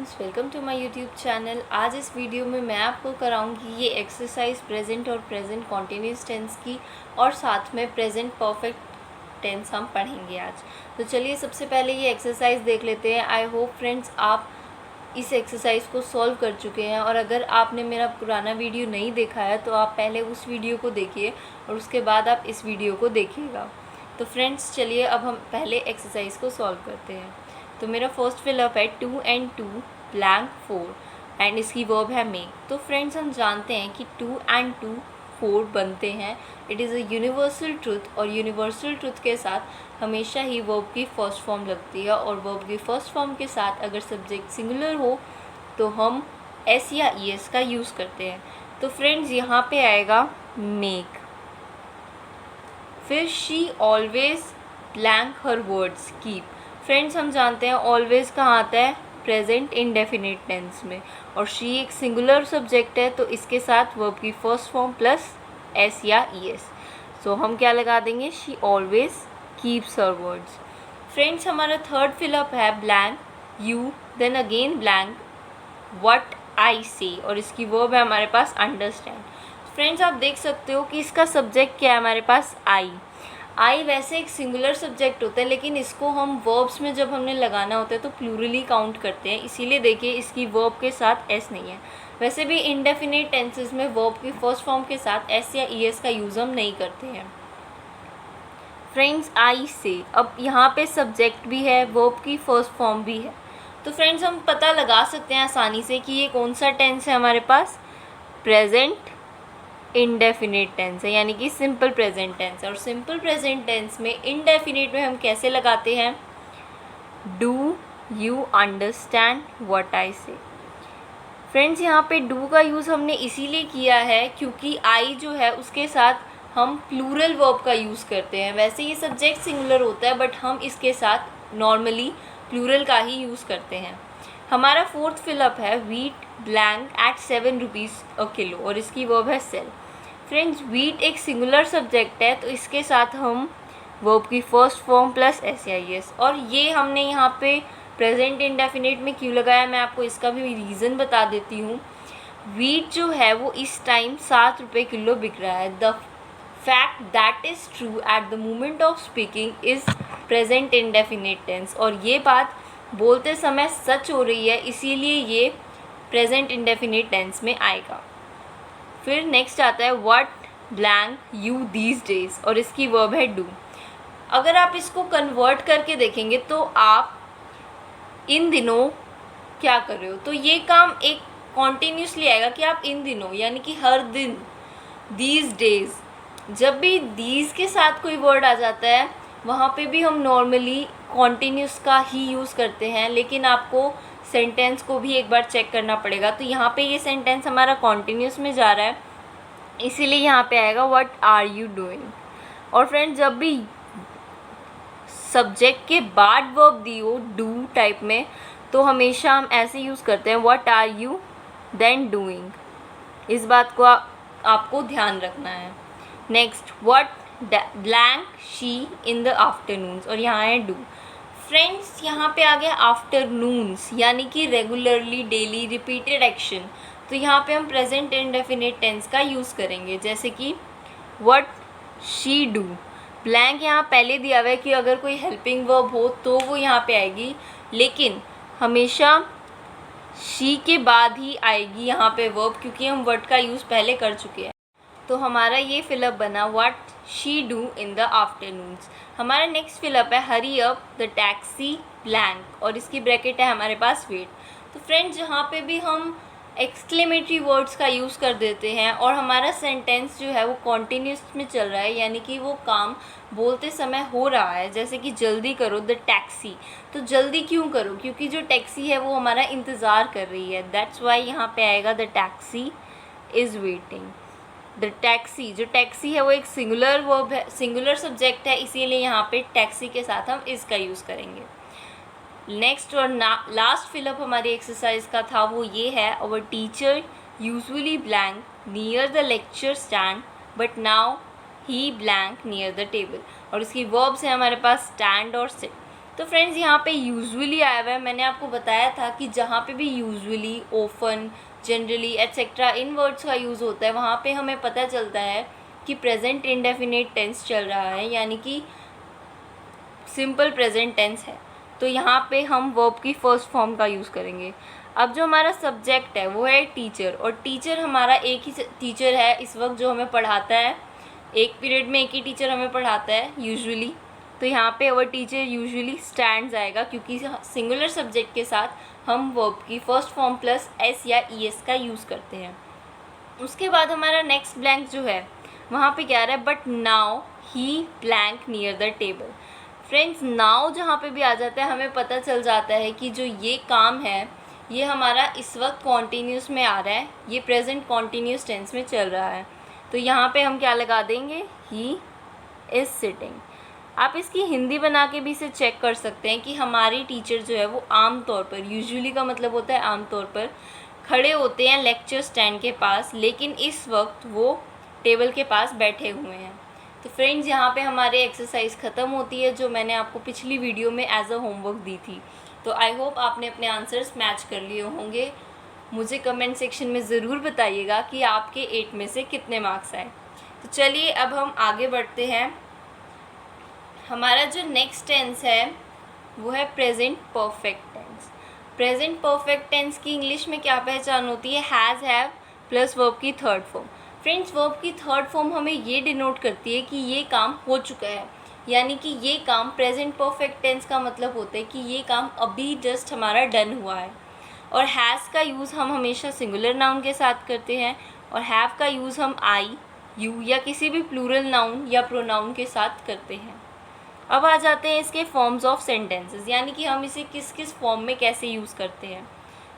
Friends, welcome to my YouTube channel. आज इस video में मैं आपको कराऊंगी ये एक्सरसाइज प्रेजेंट और प्रेजेंट कॉन्टिन्यूस टेंस की, और साथ में प्रेजेंट परफेक्ट टेंस हम पढ़ेंगे आज। तो चलिए सबसे पहले ये एक्सरसाइज देख लेते हैं। आई होप फ्रेंड्स आप इस एक्सरसाइज को सॉल्व कर चुके हैं, और अगर आपने मेरा पुराना वीडियो नहीं देखा है तो आप पहले उस वीडियो को देखिए और उसके बाद आप इस वीडियो को देखिएगा। तो फ्रेंड्स चलिए अब हम पहले एक्सरसाइज को सॉल्व करते हैं। तो मेरा फर्स्ट फिलअप है 2 and 2 ब्लैंक 4 एंड इसकी वर्ब है मेक। तो फ्रेंड्स हम जानते हैं कि 2 and 2 4 बनते हैं। It is a universal truth, और यूनिवर्सल ट्रुथ के साथ हमेशा ही वर्ब की फर्स्ट फॉर्म लगती है, और वर्ब की फर्स्ट फॉर्म के साथ अगर सब्जेक्ट सिंगुलर हो तो हम एस या ई एस का यूज़ करते हैं। तो फ्रेंड्स यहाँ पे आएगा मेक। फिर she always blank her words keep. Friends हम जानते हैं ऑलवेज कहाँ आता है, प्रेजेंट इंडेफिनिट टेंस में, और शी एक सिंगुलर सब्जेक्ट है तो इसके साथ वर्ब की फर्स्ट फॉर्म प्लस एस या ई एस। सो हम क्या लगा देंगे, she always keeps her words. Friends हमारा थर्ड फिलअप है blank you then again blank what I say, और इसकी वर्ब है हमारे पास अंडरस्टैंड। फ्रेंड्स आप देख सकते हो कि इसका सब्जेक्ट क्या है हमारे पास, आई वैसे एक सिंगुलर सब्जेक्ट होता है, लेकिन इसको हम वर्ब्स में जब हमने लगाना होता है तो प्लूरली काउंट करते हैं, इसीलिए देखिए इसकी वर्ब के साथ एस नहीं है। वैसे भी इंडेफिनिट टेंसेस में वर्ब की फर्स्ट फॉर्म के साथ एस या ई एस का यूज़ हम नहीं करते हैं। फ्रेंड्स आई से, अब यहाँ पे सब्जेक्ट भी है, वर्ब की फर्स्ट फॉर्म भी है, तो फ्रेंड्स हम पता लगा सकते हैं आसानी से कि ये कौन सा टेंस है हमारे पास, प्रेजेंट इंडेफिनिट टेंस है, यानी कि सिंपल प्रेजेंट टेंस है। और सिंपल प्रेजेंट टेंस में इंडेफिनिट में हम कैसे लगाते हैं, do you understand what I से। फ्रेंड्स यहाँ पे डू का यूज़ हमने इसीलिए किया है क्योंकि आई जो है उसके साथ हम प्लूरल वर्ब का यूज़ करते हैं। वैसे ये सब्जेक्ट सिंगुलर होता है बट हम इसके साथ नॉर्मली प्लूरल का ही यूज़ करते हैं। हमारा फोर्थ फिलअप है wheat blank eight 7 rupees a kilo, और इसकी वर्ब है सेल। फ्रेंड्स वीट एक सिंगुलर सब्जेक्ट है तो इसके साथ हम वर्ब की फर्स्ट फॉर्म प्लस एस या ई एस, और ये हमने यहाँ पे प्रेजेंट इंडेफिनिट में क्यों लगाया मैं आपको इसका भी रीज़न बता देती हूँ। वीट जो है वो इस टाइम 7 रुपये किलो बिक रहा है। The fact that is true at the moment of speaking is present indefinite tense, और ये बात बोलते समय सच हो रही है, इसीलिए ये प्रेजेंट इंडेफिनिट टेंस में आएगा। फिर नेक्स्ट आता है what blank you these days, और इसकी वर्ब है डू। अगर आप इसको कन्वर्ट करके देखेंगे तो आप इन दिनों क्या कर रहे हो, तो ये काम एक कॉन्टीन्यूसली आएगा कि आप इन दिनों यानी कि हर दिन, दीज डेज, जब भी दीज के साथ कोई वर्ड आ जाता है वहाँ पे भी हम नॉर्मली कॉन्टीन्यूस का ही यूज़ करते हैं, लेकिन आपको सेंटेंस को भी एक बार चेक करना पड़ेगा। तो यहाँ पे ये सेंटेंस हमारा कॉन्टीन्यूस में जा रहा है, इसीलिए यहाँ पे आएगा व्हाट आर यू डूइंग। और फ्रेंड्स जब भी सब्जेक्ट के बाद वर्ब दी हो डू टाइप में तो हमेशा हम ऐसे यूज़ करते हैं what are you then doing. इस बात को आपको ध्यान रखना है। Next what blank she in the afternoons, और यहाँ है डू। फ्रेंड्स यहाँ पे आ गया आफ्टरनून्स, यानी कि रेगुलरली डेली रिपीटेड एक्शन, तो यहाँ पे हम प्रेजेंट इंडेफिनिट टेंस का यूज़ करेंगे, जैसे कि व्हाट शी डू। ब्लैंक यहाँ पहले दिया हुआ है कि अगर कोई हेल्पिंग वर्ब हो तो वो यहाँ पे आएगी, लेकिन हमेशा शी के बाद ही आएगी यहाँ पे वर्ब, क्योंकि हम वर्ड का यूज़ पहले कर चुके हैं। तो हमारा ये फिलअप बना what she do in the afternoons. हमारा नेक्स्ट फिलअप है hurry up the taxi blank, और इसकी ब्रैकेट है हमारे पास वेट। तो फ्रेंड्स यहाँ पे भी हम एक्सक्लेमेटरी वर्ड्स का यूज़ कर देते हैं, और हमारा सेंटेंस जो है वो कॉन्टीन्यूस में चल रहा है, यानी कि वो काम बोलते समय हो रहा है, जैसे कि जल्दी करो द टैक्सी। तो जल्दी क्यों करो, क्योंकि जो टैक्सी है वो हमारा इंतज़ार कर रही है, दैट्स वाई यहाँ पे आएगा the taxi is waiting. The taxi, जो टैक्सी है वो एक सिंगुलर वर्ब है, सिंगुलर सब्जेक्ट है, इसीलिए यहाँ पे टैक्सी के साथ हम इसका यूज़ करेंगे। नेक्स्ट और लास्ट फिलअप हमारी एक्सरसाइज का था वो ये है our teacher usually blank near the lecture stand but now he blank near the table, और इसकी वर्ब्स हैं हमारे पास स्टैंड और सिट। तो फ्रेंड्स यहाँ पे यूजुअली आया हुआ है। मैंने आपको बताया था कि जहाँ पे भी यूजुअली, ऑफन, जनरली एटसेट्रा इन वर्ड्स का यूज़ होता है वहाँ पे हमें पता चलता है कि प्रेजेंट इंडेफिनिट टेंस चल रहा है, यानी कि सिंपल प्रेजेंट टेंस है। तो यहाँ पे हम वर्ब की फर्स्ट फॉर्म का यूज़ करेंगे। अब जो हमारा सब्जेक्ट है वो है टीचर, और टीचर हमारा एक ही टीचर है इस वक्त जो हमें पढ़ाता है। एक पीरियड में एक ही टीचर हमें पढ़ाता है यूजुअली। तो यहाँ पे अवर टीचर यूजुअली स्टैंड्स आएगा, क्योंकि सिंगुलर सब्जेक्ट के साथ हम वर्ब की फर्स्ट फॉर्म प्लस एस या ई एस का यूज़ करते हैं। उसके बाद हमारा नेक्स्ट ब्लैंक जो है वहाँ पे क्या आ रहा है, but now he blank near the table. Friends now जहाँ पे भी आ जाता है हमें पता चल जाता है कि जो ये काम है ये हमारा इस वक्त कॉन्टीन्यूस में आ रहा है, ये प्रेजेंट कॉन्टीन्यूस टेंस में चल रहा है। तो यहाँ पे हम क्या लगा देंगे, ही इज़ सिटिंग। आप इसकी हिंदी बना के भी इसे चेक कर सकते हैं कि हमारी टीचर जो है वो आम तौर पर, यूजुअली का मतलब होता है आम तौर पर, खड़े होते हैं लेक्चर स्टैंड के पास, लेकिन इस वक्त वो टेबल के पास बैठे हुए हैं। तो फ्रेंड्स यहाँ पे हमारे एक्सरसाइज ख़त्म होती है जो मैंने आपको पिछली वीडियो में एज अ होमवर्क दी थी। तो आई होप आपने अपने आंसर्स मैच कर लिए होंगे। मुझे कमेंट सेक्शन में ज़रूर बताइएगा कि आपके 8 में से कितने मार्क्स आए। तो चलिए अब हम आगे बढ़ते हैं। हमारा जो नेक्स्ट टेंस है वो है present perfect tense. Present perfect tense की इंग्लिश में क्या पहचान होती है, हैज़, हैव प्लस वर्ब की थर्ड फॉर्म। फ्रेंड्स वर्ब की थर्ड फॉर्म हमें ये डिनोट करती है कि ये काम हो चुका है, यानी कि ये काम, प्रेजेंट परफेक्ट टेंस का मतलब होता है कि ये काम अभी जस्ट हमारा डन हुआ है। और हैज़ का यूज़ हम हमेशा सिंगुलर नाउन के साथ करते हैं, और हैव का यूज़ हम आई, यू या किसी भी प्लूरल नाउन या प्रोनाउन के साथ करते हैं। अब आ जाते हैं इसके फॉर्म्स ऑफ सेंटेंसेस, यानी कि हम इसे किस किस फॉर्म में कैसे यूज़ करते हैं।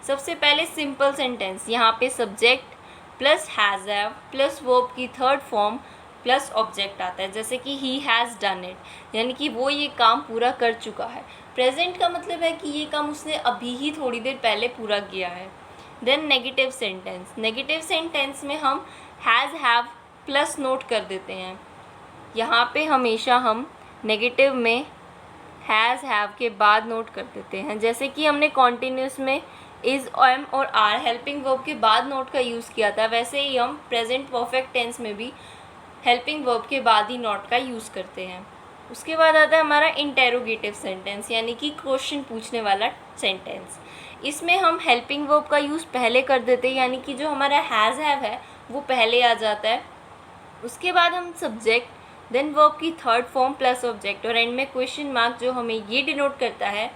सबसे पहले सिंपल सेंटेंस, यहाँ पे subject plus has, have plus verb की थर्ड फॉर्म प्लस ऑब्जेक्ट आता है, जैसे कि ही हैज़ डन इट, यानी कि वो ये काम पूरा कर चुका है। प्रेजेंट का मतलब है कि ये काम उसने अभी ही थोड़ी देर पहले पूरा किया है। Then negative sentence, negative sentence में हम हैज़, हैव प्लस नोट कर देते हैं। यहाँ पे हमेशा हम नेगेटिव में हैज़, हैव के बाद नोट कर देते हैं, जैसे कि हमने कॉन्टीन्यूस में इज़, एम और आर हेल्पिंग वर्ब के बाद नोट का यूज़ किया था, वैसे ही हम प्रेजेंट परफेक्ट टेंस में भी हेल्पिंग वर्ब के बाद ही नोट का यूज़ करते हैं। उसके बाद आता है हमारा इंटेरोगेटिव सेंटेंस, यानी कि क्वेश्चन पूछने वाला सेंटेंस। इसमें हम हेल्पिंग वर्ब का यूज़ पहले कर देते हैं, यानी कि जो हमारा हैज़, हैव है वो पहले आ जाता है। उसके बाद हम सब्जेक्ट, देन वर्ब की थर्ड फॉर्म प्लस ऑब्जेक्ट, और एंड में क्वेश्चन मार्क, जो हमें ये डिनोट करता है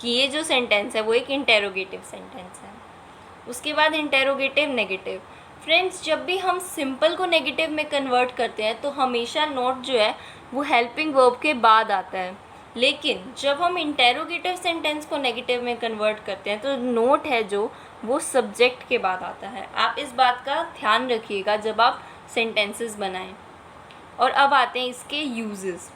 कि ये जो सेंटेंस है वो एक इंटेरोगेटिव सेंटेंस है। उसके बाद इंटेरोगेटिव नेगेटिव। फ्रेंड्स जब भी हम सिंपल को नेगेटिव में कन्वर्ट करते हैं तो हमेशा नोट जो है वो हेल्पिंग वर्ब के बाद आता है, लेकिन जब हम इंटेरोगेटिव सेंटेंस को नेगेटिव में कन्वर्ट करते हैं तो नोट है जो वो सब्जेक्ट के बाद आता है। आप इस बात का ध्यान रखिएगा जब आप सेंटेंसेस बनाएं। और अब आते हैं इसके यूजेस।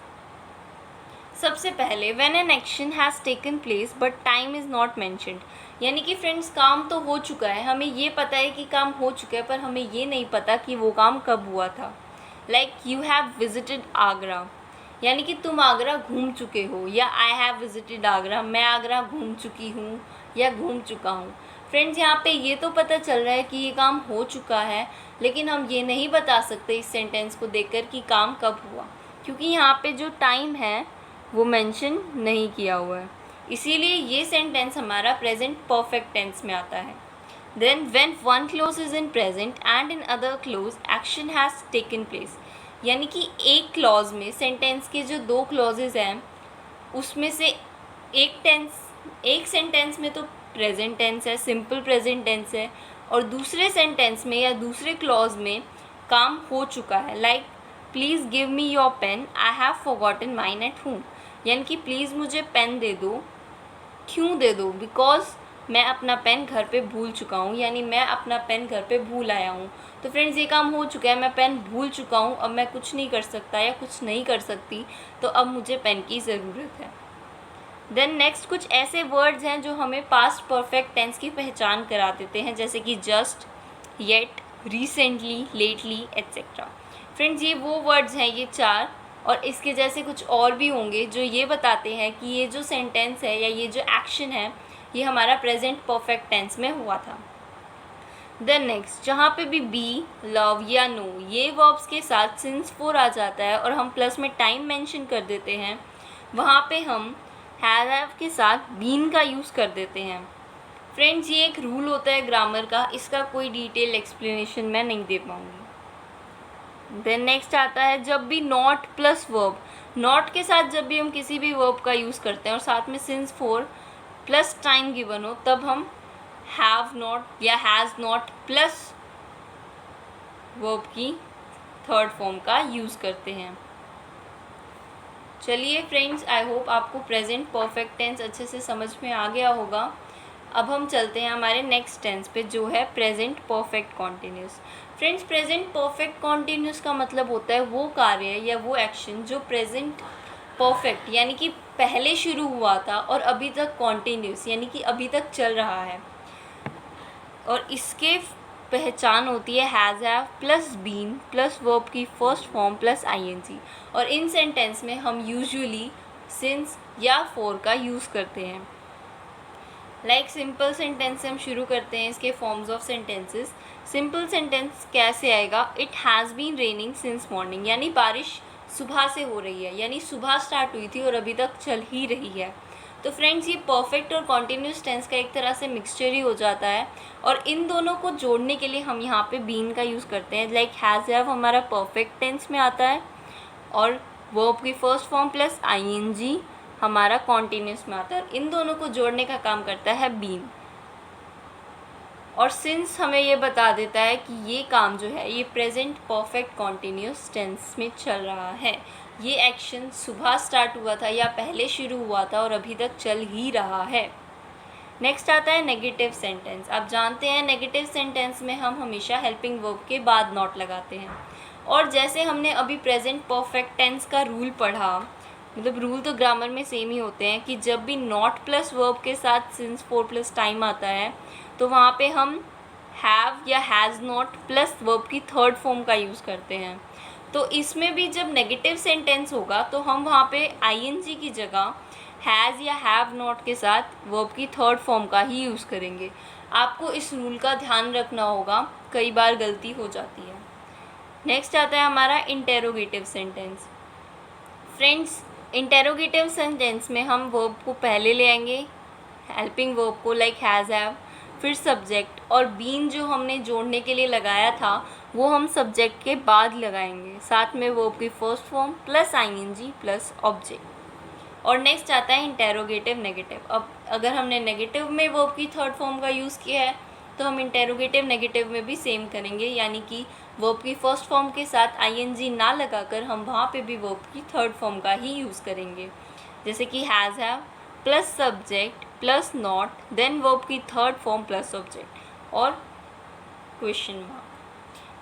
सबसे पहले when an action has taken place but time is not mentioned, यानी कि फ्रेंड्स काम तो हो चुका है, हमें ये पता है कि काम हो चुका है, पर हमें ये नहीं पता कि वो काम कब हुआ था। Like you have visited Agra, यानी कि तुम आगरा घूम चुके हो, या आई हैव विजिटेड आगरा, मैं आगरा घूम चुकी हूँ या घूम चुका हूँ। फ्रेंड्स यहाँ पे ये तो पता चल रहा है कि ये काम हो चुका है, लेकिन हम ये नहीं बता सकते इस सेंटेंस को देखकर कि काम कब हुआ, क्योंकि यहाँ पे जो टाइम है वो मेंशन नहीं किया हुआ है, इसीलिए ये सेंटेंस हमारा प्रेजेंट परफेक्ट टेंस में आता है। Then when one clause is in present and in other clause action has taken place, यानी कि एक क्लॉज में, सेंटेंस के जो दो क्लॉजेज हैं उसमें से एक सेंटेंस में तो प्रेजेंट टेंस है, सिंपल प्रेजेंट टेंस है, और दूसरे सेंटेंस में या दूसरे क्लॉज में काम हो चुका है। Like please give me your pen, I have forgotten mine at home, यानी कि प्लीज़ मुझे पेन दे दो, क्यों दे दो, बिकॉज मैं अपना पेन घर पे भूल चुका हूँ, यानी मैं अपना पेन घर पे भूल आया हूँ। तो फ्रेंड्स ये काम हो चुका है, मैं पेन भूल चुका हूँ, अब मैं कुछ नहीं कर सकता या कुछ नहीं कर सकती, तो अब मुझे पेन की ज़रूरत है। देन नेक्स्ट कुछ ऐसे वर्ड्स हैं जो हमें पास्ट परफेक्ट टेंस की पहचान करा देते हैं, जैसे कि just, yet, recently, lately etcetera. Friends ये वो वर्ड्स हैं, ये चार, और इसके जैसे कुछ और भी होंगे जो ये बताते हैं कि ये जो सेंटेंस है या ये जो एक्शन है ये हमारा प्रेजेंट परफेक्ट टेंस में हुआ था। देन नेक्स्ट, जहाँ पे भी बी, लव या नो ये वर्ब्स के साथ सिंस फोर आ जाता है और हम प्लस में टाइम मेंशन कर देते हैं, वहाँ पे हम हैव के साथ बीन का यूज़ कर देते हैं। फ्रेंड्स, ये एक रूल होता है ग्रामर का, इसका कोई डिटेल एक्सप्लेनेशन मैं नहीं दे पाऊँगी। देन नेक्स्ट आता है जब भी नॉट प्लस वर्ब, नॉट के साथ जब भी हम किसी भी वर्ब का यूज़ करते हैं और साथ में since four plus time given हो, तब हम हैव नॉट या हैज़ नॉट प्लस वर्ब की थर्ड फॉर्म का यूज़ करते हैं। चलिए फ्रेंड्स, आई होप आपको प्रेजेंट परफेक्ट टेंस अच्छे से समझ में आ गया होगा। अब हम चलते हैं हमारे नेक्स्ट टेंस पे जो है present perfect continuous. Friends, present perfect continuous का मतलब होता है वो कार्य या वो एक्शन जो प्रेजेंट परफेक्ट यानी कि पहले शुरू हुआ था और अभी तक कॉन्टिन्यूस यानी कि अभी तक चल रहा है, और इसके पहचान होती है has have plus been plus verb की फर्स्ट फॉर्म प्लस आईएनजी, और इन सेंटेंस में हम यूजुअली सिंस या फॉर का यूज़ करते हैं। लाइक सिंपल सेंटेंस से हम शुरू करते हैं इसके forms of sentences. Simple sentence कैसे आएगा? It has been raining since morning, यानी बारिश सुबह से हो रही है, यानी सुबह स्टार्ट हुई थी और अभी तक चल ही रही है। तो फ्रेंड्स, ये परफेक्ट और कॉन्टिन्यूस टेंस का एक तरह से मिक्सचर ही हो जाता है, और इन दोनों को जोड़ने के लिए हम यहाँ पे बीन का यूज़ करते हैं। लाइक हैज़ हैव हमारा परफेक्ट टेंस में आता है और वर्ब की फर्स्ट फॉर्म प्लस आईएनजी हमारा कॉन्टिन्यूस में आता है, इन दोनों को जोड़ने का काम करता है बीन। और सिंस हमें ये बता देता है कि ये काम जो है ये प्रेजेंट परफेक्ट कॉन्टिन्यूस टेंस में चल रहा है, ये एक्शन सुबह स्टार्ट हुआ था या पहले शुरू हुआ था और अभी तक चल ही रहा है। नेक्स्ट आता है नेगेटिव सेंटेंस। आप जानते हैं नेगेटिव सेंटेंस में हम हमेशा हेल्पिंग वर्ब के बाद नॉट लगाते हैं, और जैसे हमने अभी प्रेजेंट परफेक्ट टेंस का रूल पढ़ा, मतलब रूल तो ग्रामर में सेम ही होते हैं कि जब भी नॉट प्लस वर्ब के साथ सिंस फोर प्लस टाइम आता है तो वहाँ पे हम हैव या हैज़ नॉट प्लस वर्ब की थर्ड फॉर्म का यूज़ करते हैं। तो इसमें भी जब नेगेटिव सेंटेंस होगा तो हम वहाँ पे आईएनजी की जगह हैज़ या हैव नॉट के साथ वर्ब की थर्ड फॉर्म का ही यूज़ करेंगे। आपको इस रूल का ध्यान रखना होगा, कई बार गलती हो जाती है। नेक्स्ट आता है हमारा interrogative sentence. Friends, interrogative sentence में हम वर्ब को पहले ले आएंगे, हेल्पिंग वर्ब को लाइक हैज़ हैव, फिर सब्जेक्ट, और बीन जो हमने जोड़ने के लिए लगाया था वो हम सब्जेक्ट के बाद लगाएंगे, साथ में वर्ब की first form plus ING plus object. और नेक्स्ट आता है इंटेरोगेटिव नेगेटिव। अब अगर हमने नेगेटिव में वर्ब की थर्ड फॉर्म का यूज़ किया है तो हम इंटेरोगेटिव नेगेटिव में भी सेम करेंगे, यानी कि वर्ब की फर्स्ट फॉर्म के साथ आईएनजी ना लगाकर हम वहाँ पे भी वर्ब की थर्ड फॉर्म का ही यूज़ करेंगे, जैसे कि has have plus subject plus not, then verb की थर्ड फॉर्म प्लस ऑब्जेक्ट और क्वेश्चन मार्क।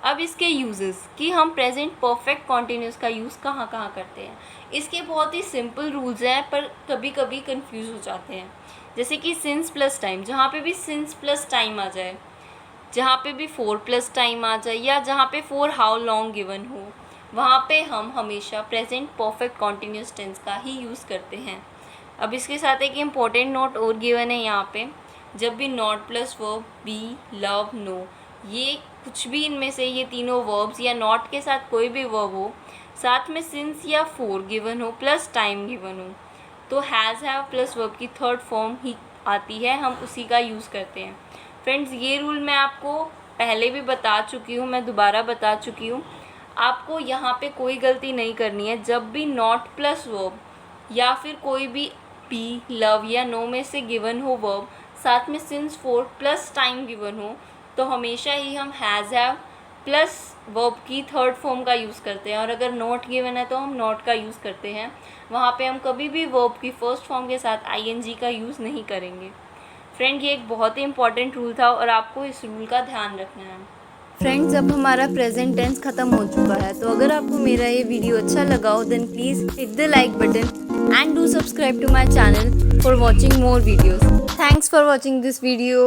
अब इसके यूजेस कि हम प्रेजेंट परफेक्ट कॉन्टिन्यूस का यूज़ कहाँ कहाँ करते हैं, इसके बहुत ही सिंपल रूल्स हैं पर कभी कभी कंफ्यूज हो जाते हैं। जैसे कि सिंस प्लस टाइम, जहाँ पे भी सिंस प्लस टाइम आ जाए, जहाँ पे भी फोर प्लस टाइम आ जाए, या जहाँ पे फोर हाउ लॉन्ग गिवन हो, वहाँ पे हम हमेशा प्रेजेंट परफेक्ट कॉन्टिन्यूस टेंस का ही यूज़ करते हैं। अब इसके साथ एक इम्पॉर्टेंट नोट और गिवन है यहाँ पे, जब भी not plus verb, be, love, know, ये कुछ भी इनमें से ये तीनों वर्ब्स या नॉट के साथ कोई भी वर्ब हो, साथ में सिंस या फोर गिवन हो प्लस टाइम गिवन हो, तो हैज़ हैव प्लस वर्ब की थर्ड फॉर्म ही आती है, हम उसी का यूज़ करते हैं। फ्रेंड्स, ये रूल मैं आपको पहले भी बता चुकी हूँ, मैं दोबारा बता चुकी हूँ। आपको यहाँ पे कोई गलती नहीं करनी है। जब भी नॉट प्लस वर्ब या फिर कोई भी बी, लव या नो में से गिवन हो वर्ब, साथ में since four plus time given हो, तो हमेशा ही हम हैज़ हैव प्लस वर्ब की थर्ड फॉर्म का यूज़ करते हैं, और अगर नॉट गिवन है तो हम नॉट का यूज़ करते हैं। वहाँ पे हम कभी भी वर्ब की फर्स्ट फॉर्म के साथ आईएनजी का यूज़ नहीं करेंगे। फ्रेंड, ये एक बहुत ही इंपॉर्टेंट रूल था और आपको इस रूल का ध्यान रखना है। फ्रेंड्स, अब हमारा प्रेजेंट टेंस ख़त्म हो चुका है, तो अगर आपको मेरा ये वीडियो अच्छा लगा हो then please hit the like button and do subscribe to my channel for watching more videos. Thanks for watching this video.